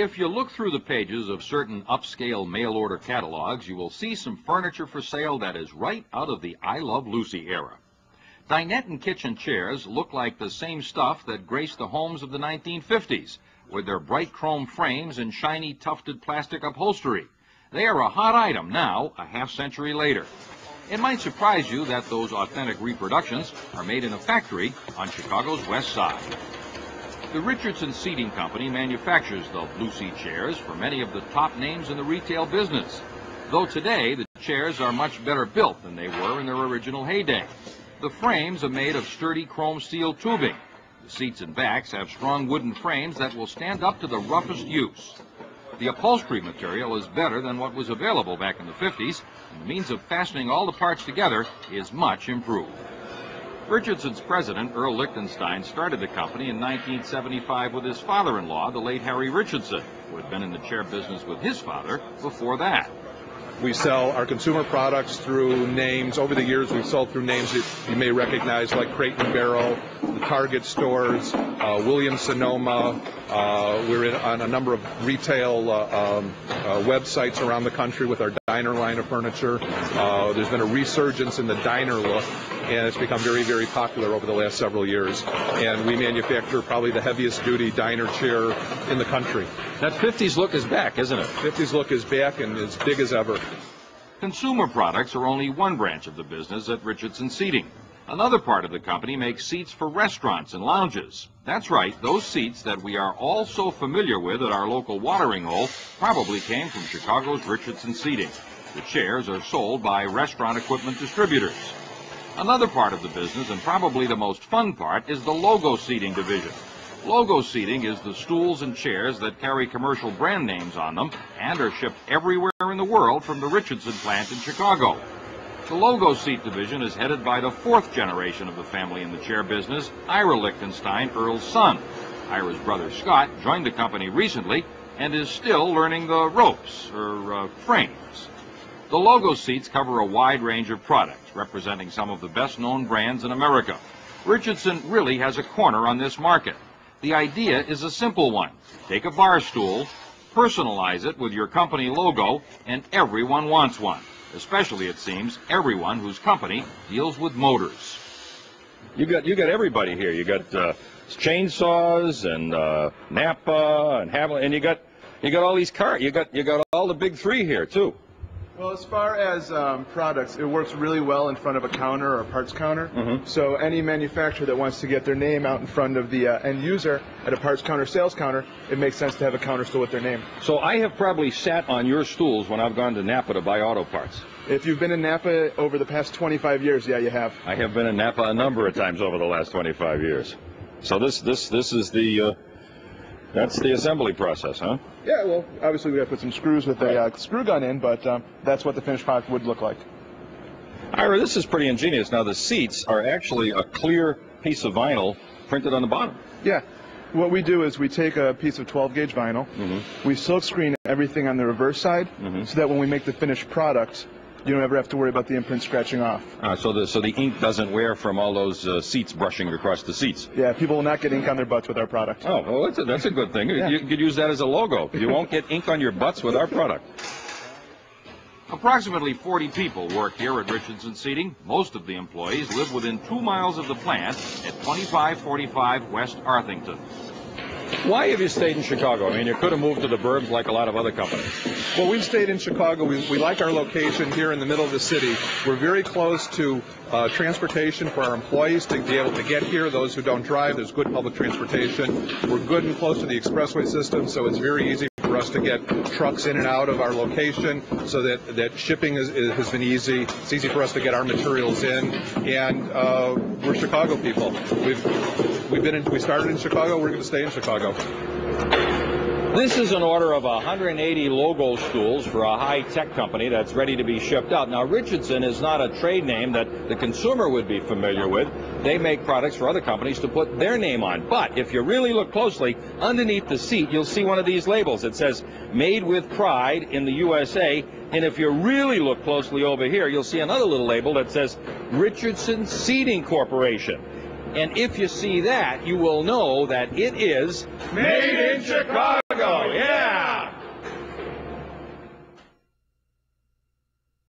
If you look through the pages of certain upscale mail-order catalogs, you will see some furniture for sale that is right out of the I Love Lucy era. Dinette and kitchen chairs look like the same stuff that graced the homes of the 1950s, with their bright chrome frames and shiny tufted plastic upholstery. They are a hot item now, a half-century later. It might surprise you that those authentic reproductions are made in a factory on Chicago's west side. The Richardson Seating Company manufactures the Lucy chairs for many of the top names in the retail business, though today the chairs are much better built than they were in their original heyday. The frames are made of sturdy chrome steel tubing. The seats and backs have strong wooden frames that will stand up to the roughest use. The upholstery material is better than what was available back in the 50s, and the means of fastening all the parts together is much improved. Richardson's president, Earl Lichtenstein, started the company in 1975 with his father-in-law, the late Harry Richardson, who had been in the chair business with his father before that. We sell our consumer products through names. Over the years, we've sold through names that you may recognize, like Crate and Barrel, the Target stores, Williams-Sonoma. We're on a number of retail websites around the country with our diner line of furniture. There's been a resurgence in the diner look, and it's become very, very popular over the last several years. And we manufacture probably the heaviest duty diner chair in the country. That 50s look is back, isn't it? 50s look is back and as big as ever. Consumer products are only one branch of the business at Richardson Seating. Another part of the company makes seats for restaurants and lounges. That's right, those seats that we are all so familiar with at our local watering hole probably came from Chicago's Richardson Seating. The chairs are sold by restaurant equipment distributors. Another part of the business, and probably the most fun part, is the logo seating division. Logo seating is the stools and chairs that carry commercial brand names on them and are shipped everywhere in the world from the Richardson plant in Chicago. The logo seat division is headed by the fourth generation of the family in the chair business, Ira Lichtenstein, Earl's son. Ira's brother Scott joined the company recently and is still learning the ropes, or frames. The logo seats cover a wide range of products, representing some of the best-known brands in America. Richardson really has a corner on this market. The idea is a simple one. Take a bar stool, personalize it with your company logo, and everyone wants one. Especially, it seems, everyone whose company deals with motors. You got everybody here. You got chainsaws and Napa and Haviland, and you got all these cars. You got all the big three here too. Well, as far as products, it works really well in front of a counter or a parts counter. Mm-hmm. So any manufacturer that wants to get their name out in front of the end user at a parts counter, sales counter, it makes sense to have a counter still with their name. So I have probably sat on your stools when I've gone to Napa to buy auto parts. If you've been in Napa over the past 25 years, yeah, you have. I have been in Napa a number of times over the last 25 years. So this is the that's the assembly process, huh? Yeah, well, obviously we have to put some screws with a screw gun in, but that's what the finished product would look like. Ira, this is pretty ingenious. Now the seats are actually a clear piece of vinyl printed on the bottom. Yeah. What we do is we take a piece of 12-gauge vinyl, we silk screen everything on the reverse side, so that when we make the finished product, you don't ever have to worry about the imprint scratching off. So the ink doesn't wear from all those seats brushing across the seats. Yeah, people will not get ink on their butts with our product. Oh, well, that's a good thing. Yeah. You could use that as a logo. You won't get ink on your butts with our product. Approximately 40 people work here at Richardson Seating. Most of the employees live within 2 miles of the plant at 2545 West Arthington. Why have you stayed in Chicago? I mean, you could have moved to the burbs like a lot of other companies. Well, we've stayed in Chicago. We like our location here in the middle of the city. We're very close to transportation for our employees to be able to get here. Those who don't drive, there's good public transportation. We're good and close to the expressway system, so it's very easy for us to get trucks in and out of our location, so that shipping has been easy. It's easy for us to get our materials in, and we're Chicago people. We started in Chicago. We're going to stay in Chicago. This is an order of 180 logo stools for a high-tech company that's ready to be shipped out. Now, Richardson is not a trade name that the consumer would be familiar with. They make products for other companies to put their name on. But if you really look closely, underneath the seat, you'll see one of these labels. It says, "Made with Pride in the USA." And if you really look closely over here, you'll see another little label that says, "Richardson Seating Corporation." And if you see that, you will know that it is Made in Chicago. Yeah.